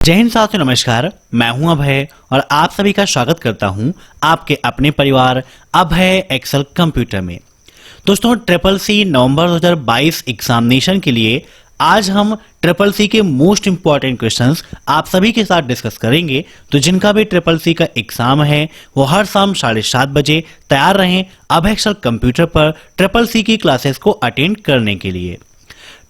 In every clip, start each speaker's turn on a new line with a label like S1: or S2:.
S1: जय हिंद साथियों, नमस्कार। मैं हूं अभय और आप सभी का स्वागत करता हूं आपके अपने परिवार अभय एक्सेल कंप्यूटर में। दोस्तों, ट्रिपल सी नवंबर 2022 एग्जामिनेशन के लिए आज हम ट्रिपल सी के मोस्ट इंपॉर्टेंट क्वेश्चंस आप सभी के साथ डिस्कस करेंगे। तो जिनका भी ट्रिपल सी का एग्जाम है वो हर शाम 7:30 बजे तैयार रहें अभय एक्सेल कंप्यूटर पर ट्रिपल सी की क्लासेस को अटेंड करने के लिए।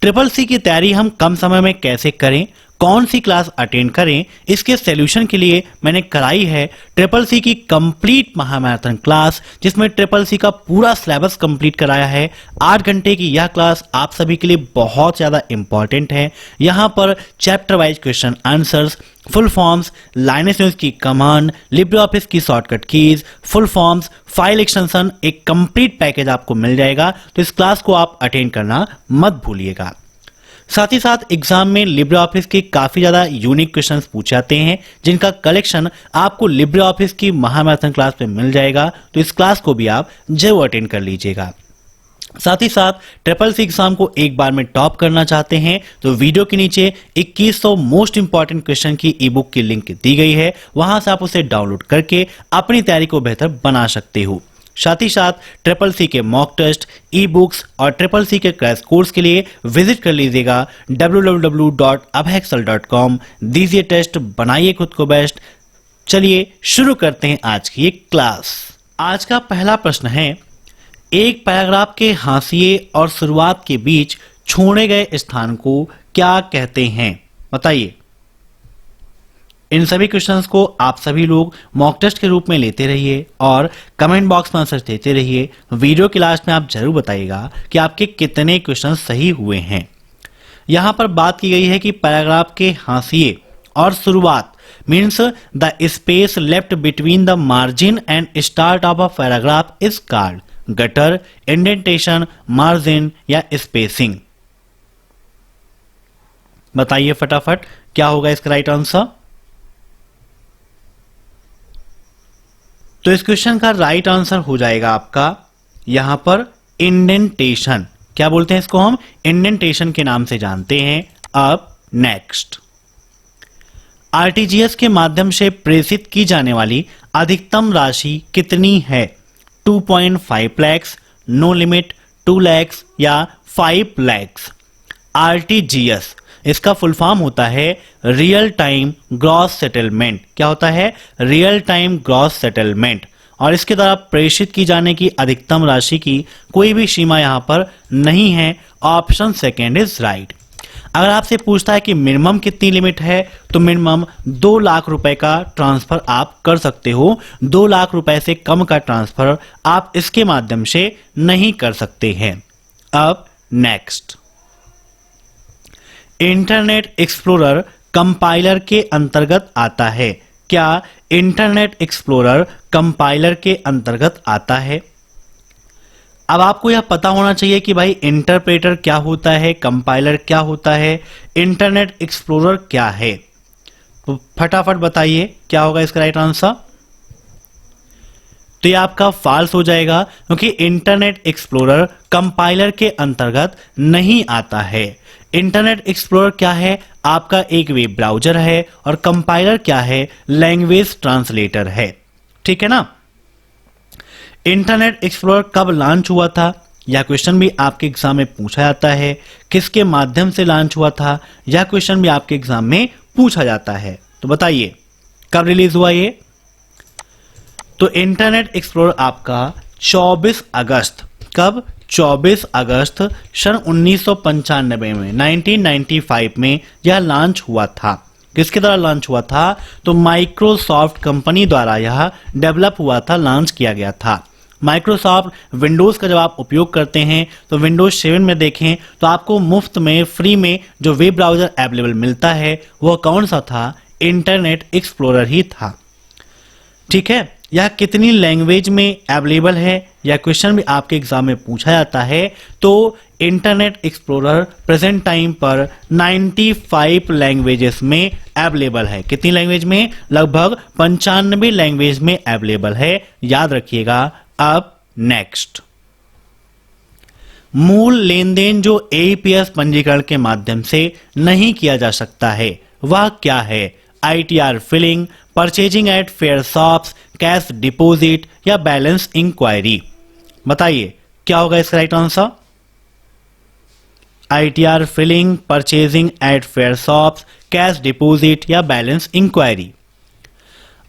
S1: ट्रिपल सी की तैयारी हम कम समय में कैसे करें, कौन सी क्लास अटेंड करें, इसके सॉल्यूशन के लिए मैंने कराई है ट्रिपल सी की कंप्लीट महामैराथन क्लास, जिसमें ट्रिपल सी का पूरा सिलेबस कंप्लीट कराया है। 8 घंटे की यह क्लास आप सभी के लिए बहुत ज़्यादा इंपॉर्टेंट है। यहाँ पर chapter wise question answers, full forms, Linux न्यूज की कमांड, लिब्रे ऑफिस की shortcut keys, full forms, file extension, एक कंप्लीट पैकेज आपको मिल जाएगा। तो इस क्लास को आप अटेंड करना मत भूलिएगा। साथ ही साथ एग्जाम में लिब्रे ऑफिस के काफी ज्यादा यूनिक क्वेश्चंस पूछे जाते हैं, जिनका कलेक्शन आपको लिब्रे ऑफिस की महामैराथन क्लास में मिल जाएगा। तो इस क्लास को भी आप जरूर अटेंड कर लीजिएगा। साथ ही साथ ट्रिपल सी एग्जाम को एक बार में टॉप करना चाहते हैं तो वीडियो के नीचे 2100 मोस्ट इंपॉर्टेंट क्वेश्चन की ई बुक की लिंक दी गई है, वहां से आप उसे डाउनलोड करके अपनी तैयारी को बेहतर बना सकते हो। साथ ही साथ ट्रिपल सी के मॉक टेस्ट, ई बुक्स और ट्रिपल सी के क्रैश कोर्स के लिए विजिट कर लीजिएगा www.abhexcel.com। दीजिए टेस्ट, बनाइए खुद को बेस्ट। चलिए शुरू करते हैं आज की ये क्लास। आज का पहला प्रश्न है, एक पैराग्राफ के हाशिए और शुरुआत के बीच छोड़े गए स्थान को क्या कहते हैं? बताइए। इन सभी क्वेश्चंस को आप सभी लोग मॉक टेस्ट के रूप में लेते रहिए और कमेंट बॉक्स में आंसर देते रहिए। वीडियो के लास्ट में आप जरूर बताइएगा कि आपके कितने क्वेश्चन सही हुए हैं। यहां पर बात की गई है कि पैराग्राफ के हाशिए और शुरुआत means the space left between the margin and start of a paragraph is called gutter, indentation, margin या स्पेसिंग। बताइए फटाफट क्या होगा इसका राइट आंसर। तो इस क्वेश्चन का राइट आंसर हो जाएगा आपका यहां पर इंडेंटेशन। क्या बोलते हैं इसको? हम इंडेंटेशन के नाम से जानते हैं। अब नेक्स्ट, आरटीजीएस के माध्यम से प्रेषित की जाने वाली अधिकतम राशि कितनी है? 2.5 लाख, नो लिमिट, 2 लाख या 5 लाख। आरटीजीएस इसका फुल फॉर्म होता है रियल टाइम ग्रॉस सेटलमेंट। क्या होता है? Real time gross settlement. और इसके द्वारा प्रेषित की जाने की अधिकतम राशि की कोई भी सीमा यहां पर नहीं है। Option second is right. अगर आपसे पूछता है कि मिनिमम कितनी लिमिट है, तो मिनिमम 2 लाख रुपए का ट्रांसफर आप कर सकते हो। 2 लाख रुपए से कम का ट्रांसफर आप इसके माध्यम से नहीं कर सकते हैं। अब नेक्स्ट, इंटरनेट एक्सप्लोरर कंपाइलर के अंतर्गत आता है। क्या इंटरनेट एक्सप्लोरर कंपाइलर के अंतर्गत आता है? अब आपको यह पता होना चाहिए कि भाई इंटरप्रेटर क्या होता है, कंपाइलर क्या होता है, इंटरनेट एक्सप्लोरर क्या है। तो फटाफट बताइए क्या होगा इसका राइट आंसर। तो ये आपका फॉल्स हो जाएगा, क्योंकि इंटरनेट एक्सप्लोरर कंपाइलर के अंतर्गत नहीं आता है। इंटरनेट एक्सप्लोरर क्या है? आपका एक वेब ब्राउजर है। और कंपाइलर क्या है? लैंग्वेज ट्रांसलेटर है। ठीक है ना। इंटरनेट एक्सप्लोरर कब लॉन्च हुआ था? यह क्वेश्चन भी आपके एग्जाम में पूछा जाता है। किसके माध्यम से लॉन्च हुआ था? यह क्वेश्चन भी आपके एग्जाम में पूछा जाता है। तो बताइए कब रिलीज हुआ ये? तो इंटरनेट एक्सप्लोरर आपका 24 अगस्त, कब? 24 अगस्त सन 1995 में, 1995 में यह लॉन्च हुआ था। किसके द्वारा लॉन्च हुआ था? तो माइक्रोसॉफ्ट कंपनी द्वारा यह डेवलप हुआ था, लॉन्च किया गया था। माइक्रोसॉफ्ट विंडोज का जब आप उपयोग करते हैं तो विंडोज 7 में देखें तो आपको मुफ्त में, फ्री में जो वेब ब्राउजर अवेलेबल मिलता है वह कौन सा था? इंटरनेट एक्सप्लोरर ही था। ठीक है। यह कितनी लैंग्वेज में अवेलेबल है? यह क्वेश्चन भी आपके एग्जाम में पूछा जाता है। तो इंटरनेट एक्सप्लोरर प्रेजेंट टाइम पर 95 लैंग्वेजेस में अवेलेबल है। कितनी लैंग्वेज में? लगभग 95 लैंग्वेज में अवेलेबल है। याद रखिएगा। अब नेक्स्ट, मूल लेन देन जो एईपीएस पंजीकरण के माध्यम से नहीं किया जा सकता है वह क्या है? ITR filing, purchasing at fair shops, cash deposit या बैलेंस इंक्वायरी। बताइए क्या होगा इसका right answer? ITR filing, purchasing at fair shops, cash deposit या बैलेंस इंक्वायरी।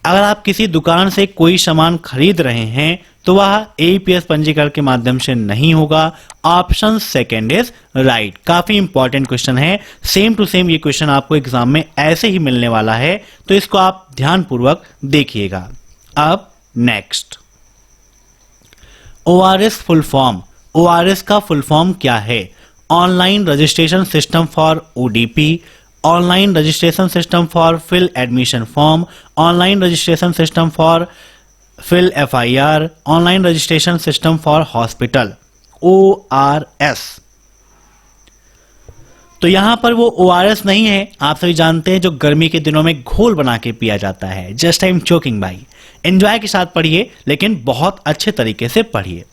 S1: अगर आप किसी दुकान से कोई सामान खरीद रहे हैं तो वह AEPS पंजीकरण के माध्यम से नहीं होगा। Option second is right. काफी इंपॉर्टेंट क्वेश्चन है, सेम टू सेम ये क्वेश्चन आपको एग्जाम में ऐसे ही मिलने वाला है, तो इसको आप ध्यानपूर्वक देखिएगा। अब next, ORS full form. ORS का फुल फॉर्म क्या है? Online registration system for ODP, online registration system for fill admission form, online registration system for fill FIR, online registration system for hospital, ORS। तो यहां पर वो ORS नहीं है, आप सभी जानते हैं, जो गर्मी के दिनों में घोल बना के पिया जाता है। जस्ट आई एम जोकिंग भाई, एंजॉय के साथ पढ़िए, लेकिन बहुत अच्छे तरीके से पढ़िए।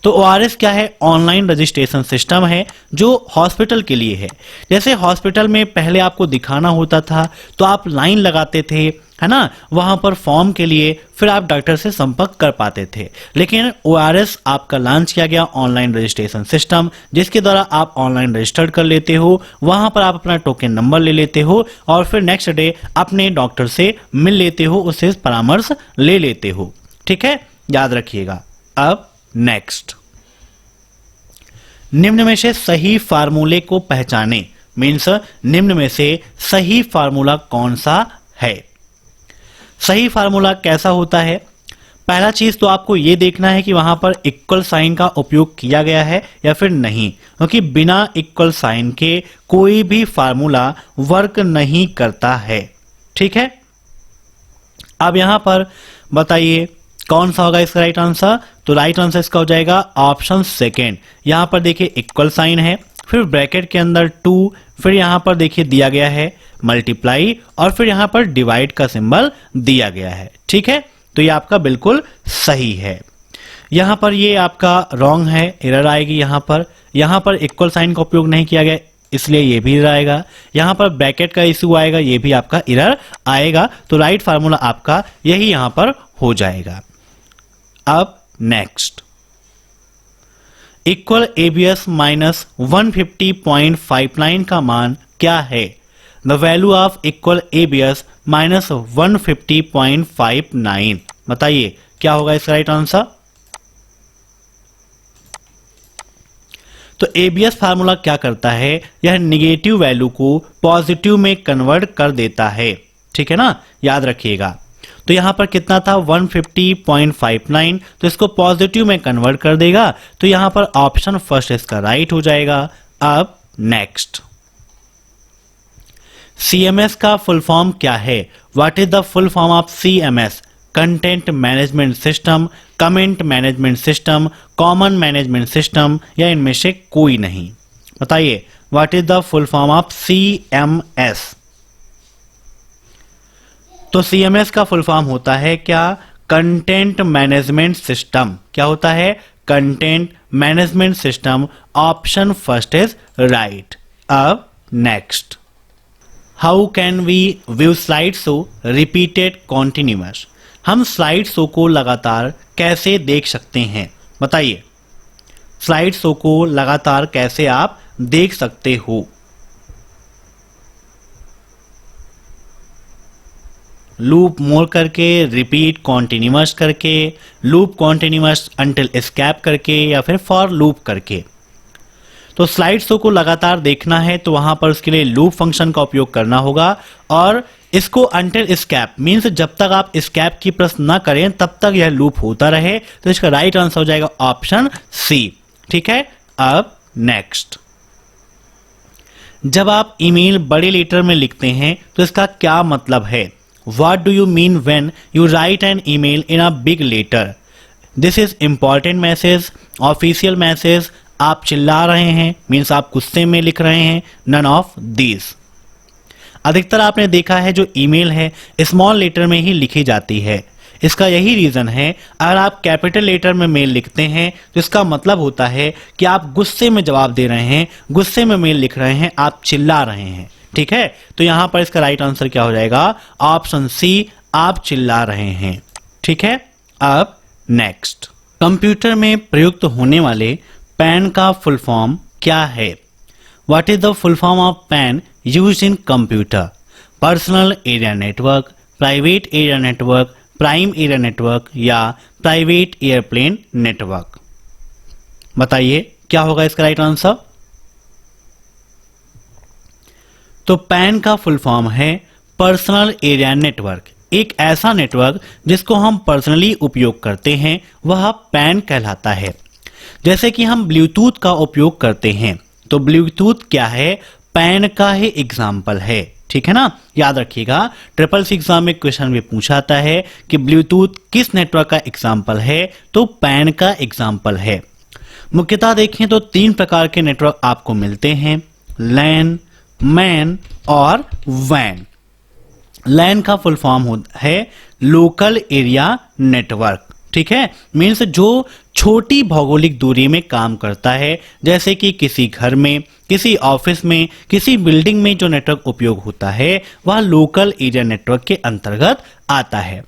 S1: तो ORS क्या है? ऑनलाइन रजिस्ट्रेशन सिस्टम है जो हॉस्पिटल के लिए है। जैसे हॉस्पिटल में पहले आपको दिखाना होता था तो आप लाइन लगाते थे, है ना, वहां पर फॉर्म के लिए, फिर आप डॉक्टर से संपर्क कर पाते थे। लेकिन ORS आपका लॉन्च किया गया ऑनलाइन रजिस्ट्रेशन सिस्टम, जिसके द्वारा आप ऑनलाइन रजिस्टर्ड कर लेते हो, वहां पर आप अपना टोकन नंबर ले लेते हो और फिर नेक्स्ट डे अपने डॉक्टर से मिल लेते हो, उससे परामर्श ले लेते हो। ठीक है, याद रखिएगा। अब नेक्स्ट, निम्न में से सही फार्मूले को पहचाने। मीन्स निम्न में से सही फार्मूला कौन सा है? सही फार्मूला कैसा होता है? पहला चीज तो आपको यह देखना है कि वहां पर इक्वल साइन का उपयोग किया गया है या फिर नहीं, क्योंकि बिना इक्वल साइन के कोई भी फार्मूला वर्क नहीं करता है। ठीक है, अब यहां पर बताइए कौन सा होगा इसका राइट आंसर? तो राइट आंसर इसका हो जाएगा ऑप्शन सेकेंड। यहां पर देखिए इक्वल साइन है, फिर ब्रैकेट के अंदर 2, फिर यहां पर देखिए दिया गया है मल्टीप्लाई और फिर यहां पर डिवाइड का सिंबल दिया गया है। ठीक है, तो ये आपका बिल्कुल सही है। यहां पर ये आपका रॉन्ग है, एरर आएगी। यहां पर इक्वल साइन का उपयोग नहीं किया गया, इसलिए ये भी एरर आएगा। यहां पर ब्रैकेट का इश्यू आएगा, ये भी आपका एरर आएगा। तो राइट फार्मूला आपका यही यहां पर हो जाएगा। अब नेक्स्ट, इक्वल ABS माइनस 150.59 का मान क्या है? The value of equal ABS minus 150.59। बताइए क्या होगा इसका राइट आंसर? तो ABS फार्मूला क्या करता है? यह निगेटिव वैल्यू को पॉजिटिव में कन्वर्ट कर देता है। ठीक है ना, याद रखिएगा। तो यहां पर कितना था? 150.59, तो इसको पॉजिटिव में कन्वर्ट कर देगा। तो यहां पर ऑप्शन फर्स्ट इसका राइट हो जाएगा। अब नेक्स्ट, CMS का फुल फॉर्म क्या है? What is the full form of CMS? Content management system, comment management system, common management system या इनमें से कोई नहीं? बताइए what is the full form of CMS? तो CMS का फुल फॉर्म होता है क्या? Content management system. क्या होता है? Content management system. Option first is right. अब next, how can we view slide show repeated continuous? हम स्लाइड शो को लगातार कैसे देख सकते हैं? बताइए स्लाइड शो को लगातार कैसे आप देख सकते हो? लूप मोड़ करके, रिपीट कॉन्टिन्यूअस करके, लूप कॉन्टिन्यूअस अंटिल एस्केप करके या फिर फॉर लूप करके। तो स्लाइड शो को लगातार देखना है तो वहां पर उसके लिए लूप फंक्शन का उपयोग करना होगा और इसको अंटिल एस्केप मीन्स जब तक आप एस्केप की प्रेस ना करें तब तक यह लूप होता रहे। तो इसका राइट आंसर हो जाएगा ऑप्शन सी। ठीक है, अब नेक्स्ट, जब आप ईमेल बड़े लेटर में लिखते हैं तो इसका क्या मतलब है? What do you mean when you write an email in a big letter? This is important message, official message, आप चिल्ला रहे हैं मीन्स आप गुस्से में लिख रहे हैं, none of these। अधिकतर आपने देखा है जो ईमेल है स्मॉल लेटर में ही लिखी जाती है। इसका यही रीजन है, अगर आप कैपिटल लेटर में मेल लिखते हैं तो इसका मतलब होता है कि आप गुस्से में जवाब दे रहे हैं, गुस्से में मेल लिख रहे हैं, आप चिल्ला रहे हैं। ठीक है, तो यहां पर इसका राइट आंसर क्या हो जाएगा? ऑप्शन सी, आप चिल्ला रहे हैं। ठीक है, अब नेक्स्ट, कंप्यूटर में प्रयुक्त होने वाले पैन का फुल फॉर्म क्या है? What is the full form of pan used in computer? Personal area network, private area network, prime area network या प्राइवेट एयरप्लेन नेटवर्क? बताइए क्या होगा इसका राइट आंसर? तो पैन का फुल फॉर्म है पर्सनल एरिया नेटवर्क। एक ऐसा नेटवर्क जिसको हम पर्सनली उपयोग करते हैं वह पैन कहलाता है। जैसे कि हम ब्लूटूथ का उपयोग करते हैं, तो ब्लूटूथ क्या है? पैन का ही एग्जाम्पल है। ठीक है ना, याद रखिएगा, ट्रिपल सी एग्जाम में क्वेश्चन भी पूछा जाता है कि ब्लूटूथ किस नेटवर्क का एग्जाम्पल है, तो पैन का एग्जाम्पल है। मुख्यतः देखें तो 3 प्रकार के नेटवर्क आपको मिलते हैं, लैन, मैन और वैन। लैन का फुल फॉर्म है लोकल एरिया नेटवर्क। ठीक है, मीन्स जो छोटी भौगोलिक दूरी में काम करता है, जैसे कि किसी घर में, किसी ऑफिस में, किसी बिल्डिंग में जो नेटवर्क उपयोग होता है वह लोकल एरिया नेटवर्क के अंतर्गत आता है।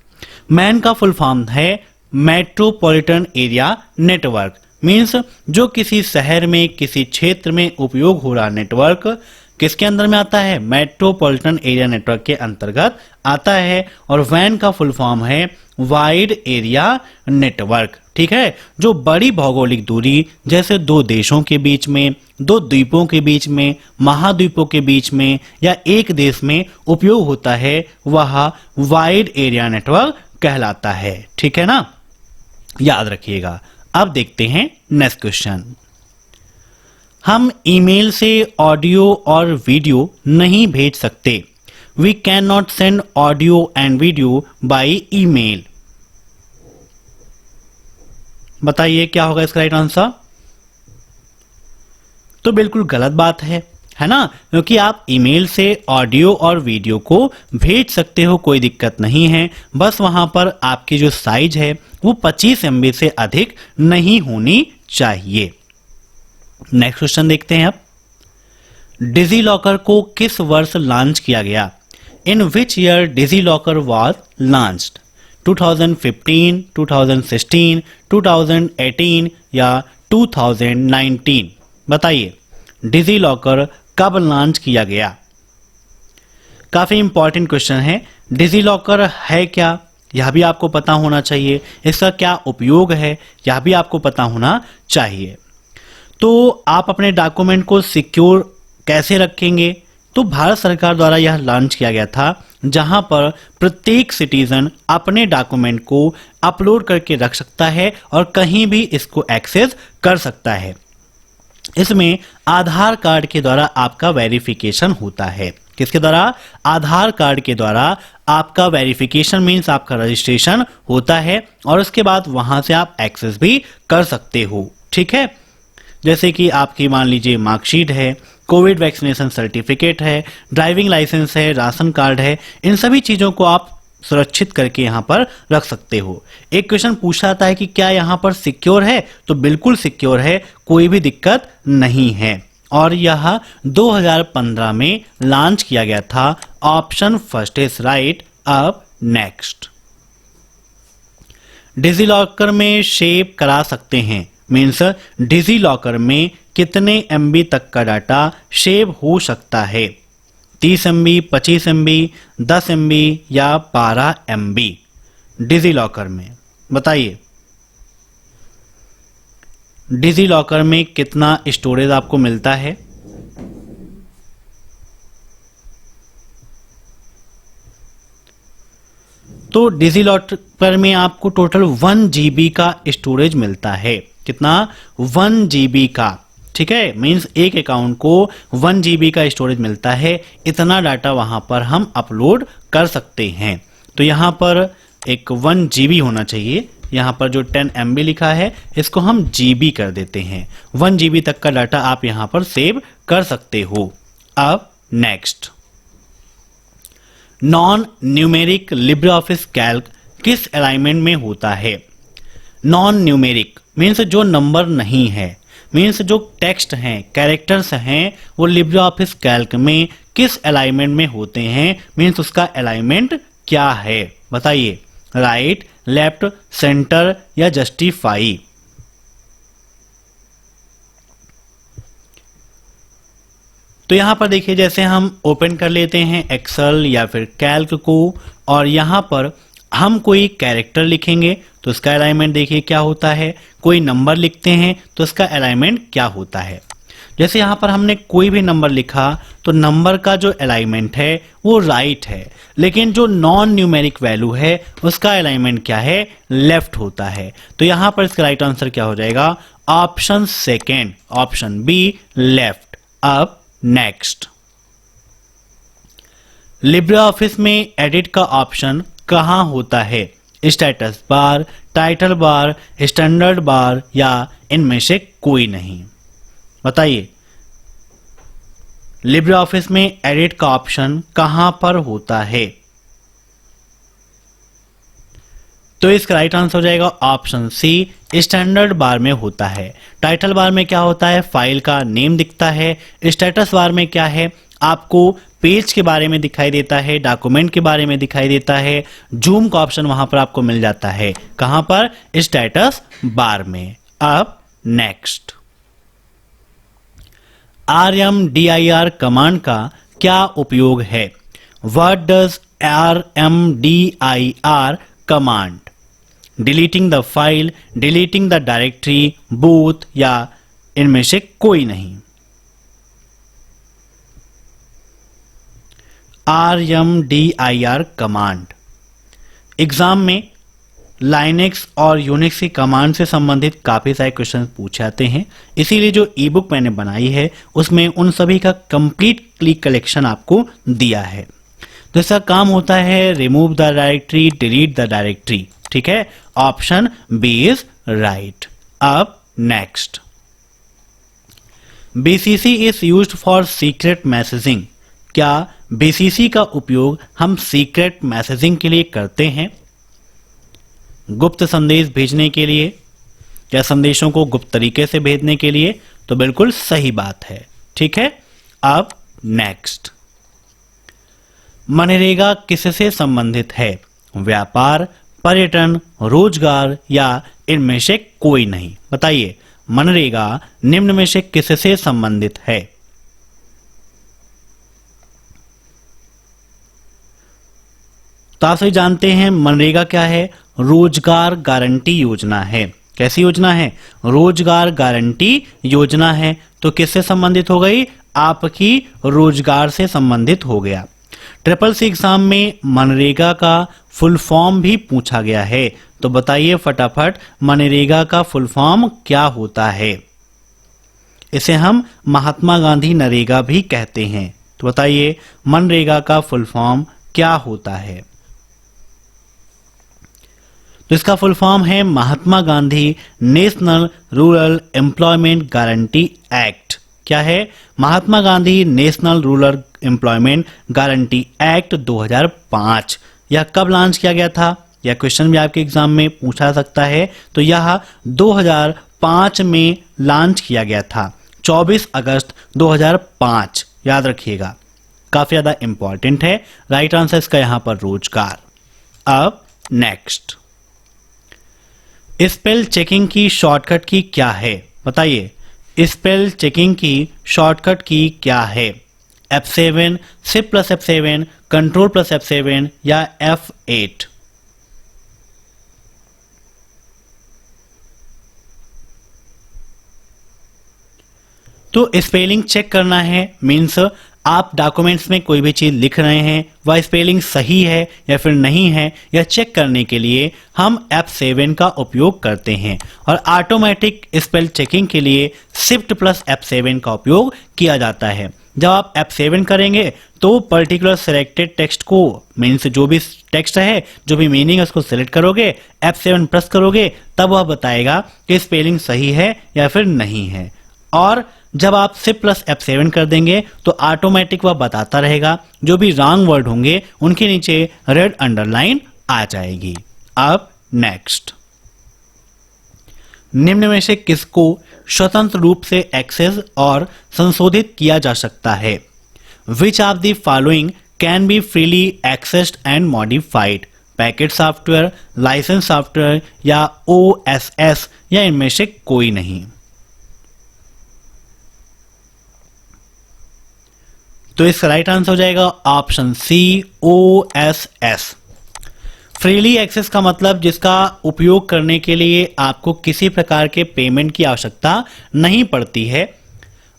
S1: मैन का फुल फॉर्म है मेट्रोपॉलिटन एरिया नेटवर्क। मीन्स जो किसी शहर में, किसी क्षेत्र में उपयोग हो रहा नेटवर्क किसके अंदर में आता है? मेट्रोपॉलिटन एरिया नेटवर्क के अंतर्गत आता है। और वैन का फुल फॉर्म है वाइड एरिया नेटवर्क। ठीक है, जो बड़ी भौगोलिक दूरी, जैसे 2 देशों के बीच में, 2 द्वीपों के बीच में, महाद्वीपों के बीच में या एक देश में उपयोग होता है वह वाइड एरिया नेटवर्क कहलाता है। ठीक है ना, याद रखिएगा। अब देखते हैं नेक्स्ट क्वेश्चन। हम ईमेल से ऑडियो और वीडियो नहीं भेज सकते। We can not send audio and video by email. बताइए क्या होगा इसका राइट आंसर? तो बिल्कुल गलत बात है ना, क्योंकि आप ईमेल से ऑडियो और वीडियो को भेज सकते हो, कोई दिक्कत नहीं है। बस वहां पर आपकी जो साइज है वो 25 MB से अधिक नहीं होनी चाहिए। नेक्स्ट क्वेश्चन देखते हैं अब। डिजी लॉकर को किस वर्ष लॉन्च किया गया? In which year DigiLocker was launched? 2015, 2016, 2018 या 2019? बताइए डिजी लॉकर कब लॉन्च किया गया? काफी इंपॉर्टेंट क्वेश्चन है। डिजी लॉकर है क्या, यह भी आपको पता होना चाहिए। इसका क्या उपयोग है, यह भी आपको पता होना चाहिए। तो आप अपने डॉक्यूमेंट को सिक्योर कैसे रखेंगे? तो भारत सरकार द्वारा यह लॉन्च किया गया था, जहां पर प्रत्येक सिटीजन अपने डॉक्यूमेंट को अपलोड करके रख सकता है और कहीं भी इसको एक्सेस कर सकता है। इसमें आधार कार्ड के द्वारा आपका वेरिफिकेशन होता है। किसके द्वारा? आधार कार्ड के द्वारा आपका वेरिफिकेशन मीन्स आपका रजिस्ट्रेशन होता है और उसके बाद वहां से आप एक्सेस भी कर सकते हो। ठीक है, जैसे कि आपकी मान लीजिए मार्कशीट है, कोविड वैक्सीनेशन सर्टिफिकेट है, ड्राइविंग लाइसेंस है, राशन कार्ड है, इन सभी चीजों को आप सुरक्षित करके यहां पर रख सकते हो। एक क्वेश्चन पूछा जाता है कि क्या यहां पर सिक्योर है? तो बिल्कुल सिक्योर है, कोई भी दिक्कत नहीं है। और यह 2015 में लॉन्च किया गया था। Option first is right. अब नेक्स्ट, डिजी लॉकर में सेव करा सकते हैं, मीन्स डिजी लॉकर में कितने MB तक का डाटा सेव हो सकता है? 30 MB, 25 MB, 10 MB या 12 MB डिजी लॉकर में? बताइए डिजी लॉकर में कितना स्टोरेज आपको मिलता है? तो डिजी लॉकर में आपको टोटल 1 GB का स्टोरेज मिलता है। कितना? 1 GB का। ठीक है, मीन्स एक अकाउंट को 1 GB का स्टोरेज मिलता है। इतना डाटा वहां पर हम अपलोड कर सकते हैं। तो यहां पर एक 1 GB होना चाहिए। यहां पर जो 10 MB लिखा है इसको हम GB कर देते हैं। 1 GB तक का डाटा आप यहां पर सेव कर सकते हो। अब next, non numeric Libre office Calc किस अलाइनमेंट में होता है? नॉन न्यूमेरिक मीन्स जो नंबर नहीं है, मीन्स जो टेक्स्ट हैं, कैरेक्टर्स हैं, वो लिब्रे ऑफिस कैल्क में किस अलाइनमेंट में होते हैं, मीन्स उसका अलाइनमेंट क्या है, बताइए। राइट, लेफ्ट, सेंटर या जस्टिफाई। तो यहां पर देखिए, जैसे हम ओपन कर लेते हैं एक्सेल या फिर कैल्क को, और यहां पर हम कोई कैरेक्टर लिखेंगे तो इसका अलाइनमेंट देखिए क्या होता है, कोई नंबर लिखते हैं तो इसका अलाइनमेंट क्या होता है। जैसे यहाँ पर हमने कोई भी नंबर लिखा तो नंबर का जो अलाइनमेंट है वो राइट है, लेकिन जो नॉन न्यूमेरिक वैल्यू है उसका अलाइनमेंट क्या है, लेफ्ट होता है। तो यहाँ पर इसका राइट आंसर क्या हो जाएगा, option second, option B, left. अब नेक्स्ट, लिब्रे ऑफिस में एडिट का ऑप्शन कहां होता है, status bar, title bar, standard bar या इनमें से कोई नहीं, बताइए। लिब्रे ऑफिस में एडिट का ऑप्शन कहां पर होता है, तो इसका राइट आंसर हो जाएगा ऑप्शन सी, स्टैंडर्ड बार में होता है। टाइटल बार में क्या होता है, फाइल का नेम दिखता है। स्टेटस बार में क्या है, आपको पेज के बारे में दिखाई देता है, डॉक्यूमेंट के बारे में दिखाई देता है। जूम का ऑप्शन वहां पर आपको मिल जाता है, कहां पर, स्टेटस बार में। अब नेक्स्ट, RMDIR कमांड का क्या उपयोग है, what does RMDIR command, deleting the file, deleting the directory, both या इनमें से कोई नहीं। RMDIR कमांड एग्जाम में लाइनेक्स और यूनिक्स की कमांड से संबंधित काफी सारे क्वेश्चन पूछे जाते हैं, इसीलिए जो ई बुक मैंने बनाई है उसमें उन सभी का कंप्लीट कलेक्शन आपको दिया है। तो इसका काम होता है remove the directory, delete the directory, ठीक है। Option B is right. अब next, BCC is used for secret messaging, क्या BCC का उपयोग हम सीक्रेट मैसेजिंग के लिए करते हैं, गुप्त संदेश भेजने के लिए या संदेशों को गुप्त तरीके से भेजने के लिए, तो बिल्कुल सही बात है, ठीक है। अब नेक्स्ट, मनरेगा किससे संबंधित है, व्यापार, पर्यटन, रोजगार या इनमें से कोई नहीं, बताइए। मनरेगा निम्न में से किससे संबंधित है, तो आप सभी जानते हैं मनरेगा क्या है, रोजगार गारंटी योजना है। कैसी योजना है, रोजगार गारंटी योजना है। तो किससे संबंधित हो गई, आपकी रोजगार से संबंधित हो गया। CCC एग्जाम में मनरेगा का फुल फॉर्म भी पूछा गया है, तो बताइए फटाफट मनरेगा का फुल फॉर्म क्या होता है। इसे हम महात्मा गांधी नरेगा भी कहते हैं, तो बताइए मनरेगा का फुल फॉर्म क्या होता है। तो इसका फुल फॉर्म है Mahatma Gandhi national rural employment guarantee act. क्या है, Mahatma Gandhi national rural employment guarantee act 2005। यह कब लॉन्च किया गया था, यह क्वेश्चन भी आपके एग्जाम में पूछा सकता है। तो यह 2005 में लॉन्च किया गया था, 24 अगस्त 2005, याद रखिएगा, काफी ज्यादा इंपॉर्टेंट है। राइट आंसर इसका यहां पर रोजगार। अब नेक्स्ट, स्पेल चेकिंग की शॉर्टकट की क्या है, बताइए। स्पेल चेकिंग की शॉर्टकट की क्या है, F7, Shift plus F7, control plus F7 या F8। तो स्पेलिंग चेक करना है, मीन्स आप डॉक्यूमेंट्स में कोई भी चीज लिख रहे हैं वह स्पेलिंग सही है या फिर नहीं है, यह चेक करने के लिए हम F7 का उपयोग करते हैं। और ऑटोमेटिक स्पेल चेकिंग के लिए Shift प्लस F7 का उपयोग किया जाता है। जब आप F7 करेंगे तो पर्टिकुलर सिलेक्टेड टेक्स्ट को, मीन्स जो भी टेक्स्ट है, जो भी मीनिंग है, उसको सिलेक्ट करोगे, F7 प्रेस करोगे, तब वह बताएगा कि स्पेलिंग सही है या फिर नहीं है। और जब आप Shift प्लस F7 कर देंगे तो ऑटोमेटिक वह बताता रहेगा, जो भी रॉन्ग वर्ड होंगे उनके नीचे रेड अंडरलाइन आ जाएगी। अब नेक्स्ट, निम्न में से किसको स्वतंत्र रूप से एक्सेस और संशोधित किया जा सकता है, which of the following can be freely accessed and modified? Packet software, licence software या OSS या इनमें से कोई नहीं। तो इसका राइट आंसर हो जाएगा option C OSS। Freely access का मतलब जिसका उपयोग करने के लिए आपको किसी प्रकार के पेमेंट की आवश्यकता नहीं पड़ती है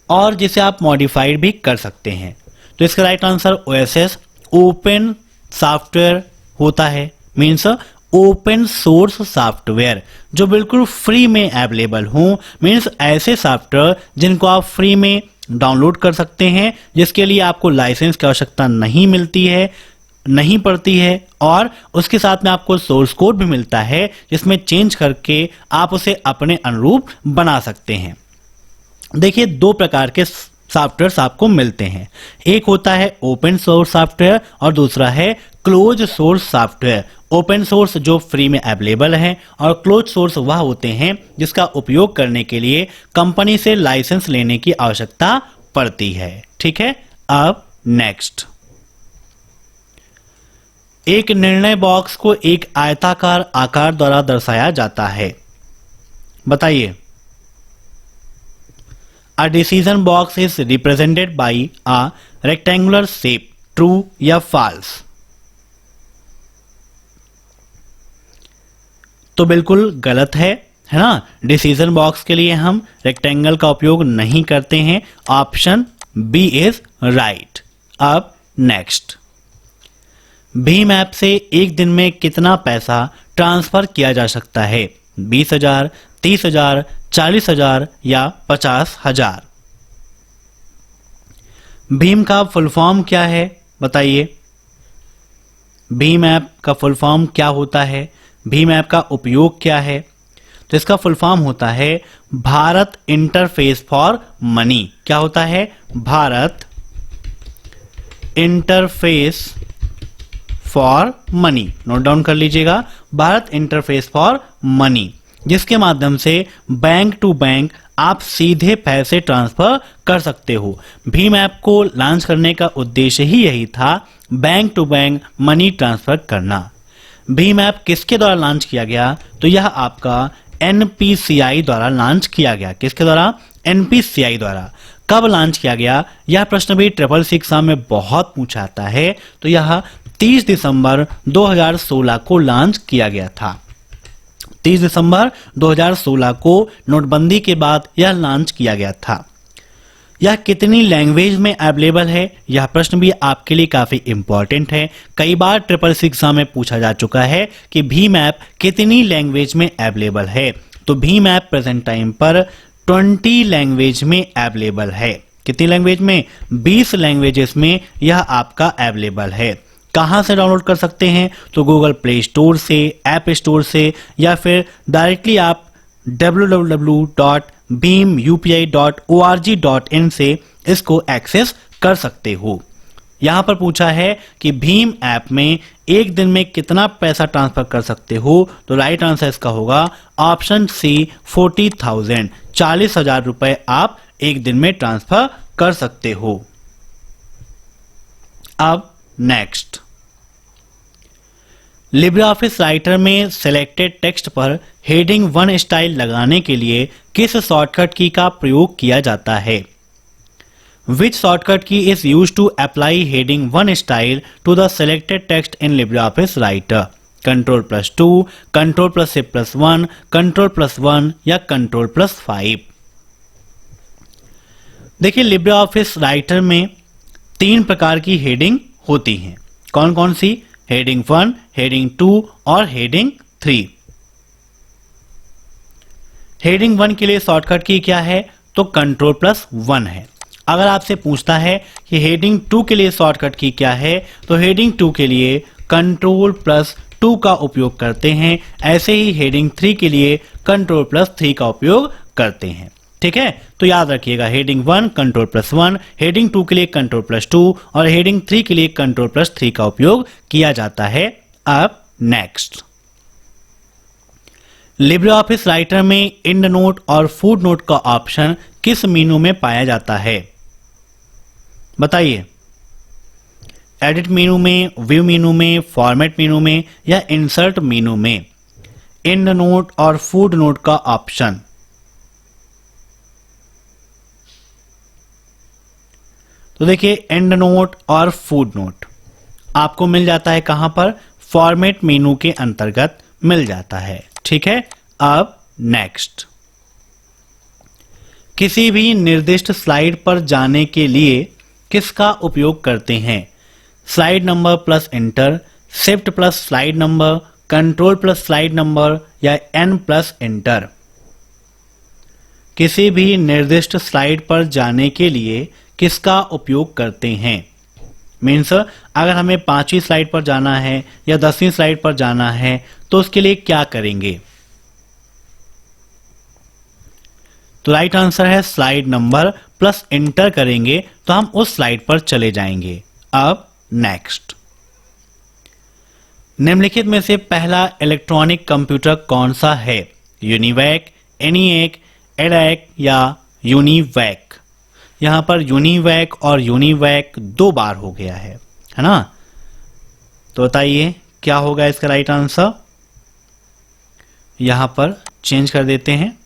S1: और जिसे आप मॉडिफाइड भी कर सकते हैं। तो इसका right answer OSS open software होता है, मीन्स ओपन सोर्स सॉफ्टवेयर जो बिल्कुल फ्री में अवेलेबल हो, मीन्स ऐसे सॉफ्टवेयर जिनको आप फ्री में डाउनलोड कर सकते हैं, जिसके लिए आपको लाइसेंस की आवश्यकता नहीं पड़ती है और उसके साथ में आपको सोर्स कोड भी मिलता है जिसमें चेंज करके आप उसे अपने अनुरूप बना सकते हैं। देखिए, दो प्रकार के सॉफ्टवेयर्स आपको मिलते हैं, एक होता है ओपन सोर्स सॉफ्टवेयर और दूसरा है close source software. Open source जो फ्री में अवेलेबल है और क्लोज सोर्स वह होते हैं जिसका उपयोग करने के लिए कंपनी से लाइसेंस लेने की आवश्यकता पड़ती है। ठीक है, अब नेक्स्ट, एक निर्णय बॉक्स को एक आयताकार आकार द्वारा दर्शाया जाता है, बताइए। A decision box is represented by a rectangular shape, true या false? तो बिल्कुल गलत है ना। डिसीजन बॉक्स के लिए हम रेक्टेंगल का उपयोग नहीं करते हैं, ऑप्शन बी इज राइट। अब नेक्स्ट, भीम ऐप से एक दिन में कितना पैसा ट्रांसफर किया जा सकता है? 20,000, 30,000, 40,000 या 50,000? भीम का फुल फॉर्म क्या है, बताइए। भीम ऐप का फुल फॉर्म क्या होता है? भीम ऐप का उपयोग क्या है? तो इसका फुल फॉर्म होता है भारत इंटरफेस फॉर मनी। क्या होता है? Bharat interface for money. Note down कर लीजिएगा, भारत इंटरफेस फॉर मनी, जिसके माध्यम से बैंक टू बैंक आप सीधे पैसे ट्रांसफर कर सकते हो। भीम ऐप को लॉन्च करने का उद्देश्य ही यही था, bank to bank money transfer करना। भीम ऐप किसके द्वारा लॉन्च किया गया? तो यह आपका NPCI द्वारा लॉन्च किया गया। किसके द्वारा? NPCI द्वारा। कब लॉन्च किया गया? यह प्रश्न भी SSC एग्जाम में बहुत पूछा जाता है। तो यह 30 दिसंबर 2016 को लॉन्च किया गया था। 30 दिसंबर 2016 को नोटबंदी के बाद यह लॉन्च किया गया था। यह कितनी लैंग्वेज में अवेलेबल है? यह प्रश्न भी आपके लिए काफी इंपॉर्टेंट है। कई बार SSC एग्जाम में पूछा जा चुका है कि भीम ऐप कितनी लैंग्वेज में अवेलेबल है। तो भीम ऐप प्रेजेंट टाइम पर 20 लैंग्वेज में अवेलेबल है। कितनी लैंग्वेज में? 20 लैंग्वेजेस में यह आपका अवेलेबल है। कहां से डाउनलोड कर सकते हैं? तो गूगल प्ले स्टोर से, ऐप स्टोर से, या फिर डायरेक्टली आप www.bheemupi.org.in से इसको एक्सेस कर सकते हो। यहां पर पूछा है कि भीम ऐप में एक दिन में कितना पैसा ट्रांसफर कर सकते हो? तो राइट आंसर इसका होगा ऑप्शन सी 40,000। 40,000 रुपए आप एक दिन में ट्रांसफर कर सकते हो। अब नेक्स्ट, लिब्रिऑफिस राइटर में सिलेक्टेड टेक्स्ट पर हेडिंग 1 स्टाइल लगाने के लिए किस शॉर्टकट की का प्रयोग किया जाता है? Which shortcut key is used to apply heading 1 style to the selected text in LibreOffice Writer? Ctrl+2, Ctrl+Shift+1, Ctrl+1 या Ctrl+5? देखिए, लिब्रिऑफिस राइटर में 3 प्रकार की हेडिंग होती हैं। कौन कौन सी? हेडिंग 1, हेडिंग 2 और हेडिंग 3। हेडिंग 1 के लिए शॉर्टकट की क्या है? तो Ctrl+1 है। अगर आपसे पूछता है कि हेडिंग 2 के लिए शॉर्टकट की क्या है, तो हेडिंग 2 के लिए Ctrl+2 का उपयोग करते हैं। ऐसे ही हेडिंग 3 के लिए Ctrl+3 का उपयोग करते हैं। ठीक है, तो याद रखिएगा, हेडिंग 1 Ctrl+1, हेडिंग 2 के लिए Ctrl+2 और हेडिंग 3 के लिए Ctrl+3 का उपयोग किया जाता है। अब नेक्स्ट, लिब्रिऑफिस राइटर में एंड नोट और फुट नोट का ऑप्शन किस मेनू में पाया जाता है? बताइए। एडिट मेनू में, व्यू मेनू में, फॉर्मेट मेनू में या इंसर्ट मेनू में एंड नोट और फुट नोट का ऑप्शन। तो देखिए एंड नोट और फुट नोट आपको मिल जाता है कहां पर, फॉर्मेट मेनू के अंतर्गत मिल जाता है। ठीक है, अब नेक्स्ट, किसी भी निर्दिष्ट स्लाइड पर जाने के लिए किसका उपयोग करते हैं? Slide number plus enter, shift plus slide number, control plus slide number या एन प्लस एंटर। किसी भी निर्दिष्ट स्लाइड पर जाने के लिए किसका उपयोग करते हैं? मीन्स अगर हमें 5वीं स्लाइड पर जाना है या 10वीं स्लाइड पर जाना है तो उसके लिए क्या करेंगे? तो राइट आंसर है स्लाइड नंबर प्लस एंटर करेंगे तो हम उस स्लाइड पर चले जाएंगे। अब नेक्स्ट, निम्नलिखित में से पहला इलेक्ट्रॉनिक कंप्यूटर कौन सा है? यूनिवैक, एनिएक, एडैक या यूनिवैक? यहां पर यूनिवैक और यूनिवैक 2 बार हो गया है ना? तो बताइए क्या होगा इसका राइट आंसर? यहां पर चेंज कर देते हैं।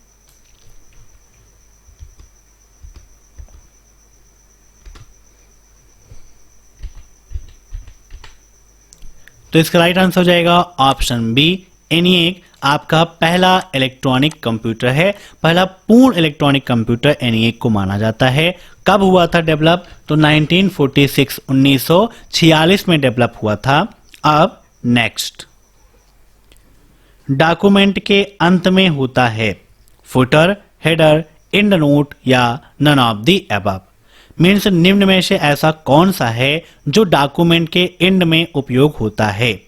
S1: तो इसका राइट आंसर हो जाएगा ऑप्शन बी, एनिएक आपका पहला इलेक्ट्रॉनिक कंप्यूटर है। पहला पूर्ण इलेक्ट्रॉनिक कंप्यूटर एनिएक को माना जाता है। कब हुआ था डेवलप? तो 1946 1946 में डेवलप हुआ था। अब नेक्स्ट, डॉक्यूमेंट के अंत में होता है फुटर, हेडर, एंड नोट या none of the above. Means निम्न में से ऐसा कौन सा है जो डॉक्यूमेंट के एंड में उपयोग होता है?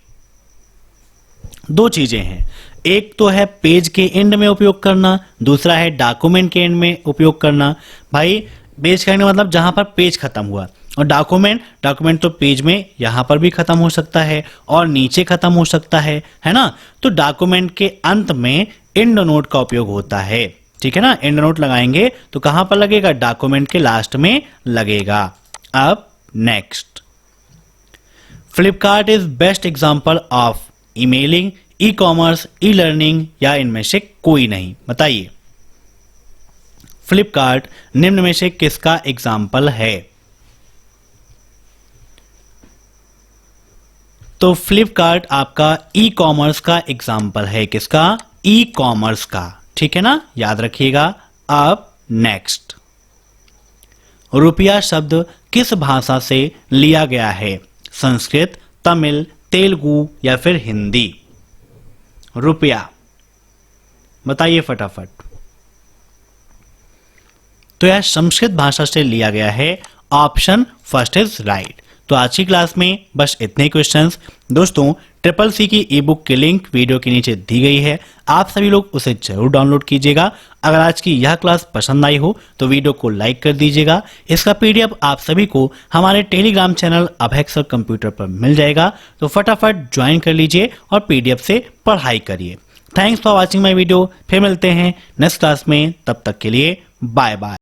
S1: 2 चीजें हैं, एक तो है पेज के एंड में उपयोग करना, दूसरा है डॉक्यूमेंट के एंड में उपयोग करना। भाई पेज का एंड मतलब जहां पर पेज खत्म हुआ, और डॉक्यूमेंट तो पेज में यहां पर भी खत्म हो सकता है और नीचे खत्म हो सकता है ना? तो डॉक्यूमेंट के अंत में एंड नोट का उपयोग होता है। ठीक है ना, एंड नोट लगाएंगे तो कहां पर लगेगा? डॉक्यूमेंट के लास्ट में लगेगा। अब next, Flipkart is best example of emailing, e commerce, e learning या इनमें से कोई नहीं? बताइए फ्लिपकार्ट निम्न में से किसका एग्जाम्पल है? तो फ्लिपकार्ट आपका ई कॉमर्स का एग्जाम्पल है। किसका? ई कॉमर्स का। ठीक है ना, याद रखिएगा। अब नेक्स्ट, रुपया शब्द किस भाषा से लिया गया है? संस्कृत, तमिल, तेलुगु या फिर हिंदी? रुपया बताइए फटाफट। तो यह संस्कृत भाषा से लिया गया है। Option first is right. तो आज की क्लास में बस इतने क्वेश्चंस। दोस्तों ट्रिपल सी की ई बुक की लिंक वीडियो के नीचे दी गई है, आप सभी लोग उसे जरूर डाउनलोड कीजिएगा। अगर आज की यह क्लास पसंद आई हो तो वीडियो को लाइक कर दीजिएगा। इसका पीडीएफ आप सभी को हमारे टेलीग्राम चैनल अभेक्सर कंप्यूटर पर मिल जाएगा, तो फटाफट ज्वाइन कर लीजिए और पीडीएफ से पढ़ाई करिए। Thanks for watching my video. फिर मिलते हैं नेक्स्ट क्लास में, तब तक के लिए बाय बाय।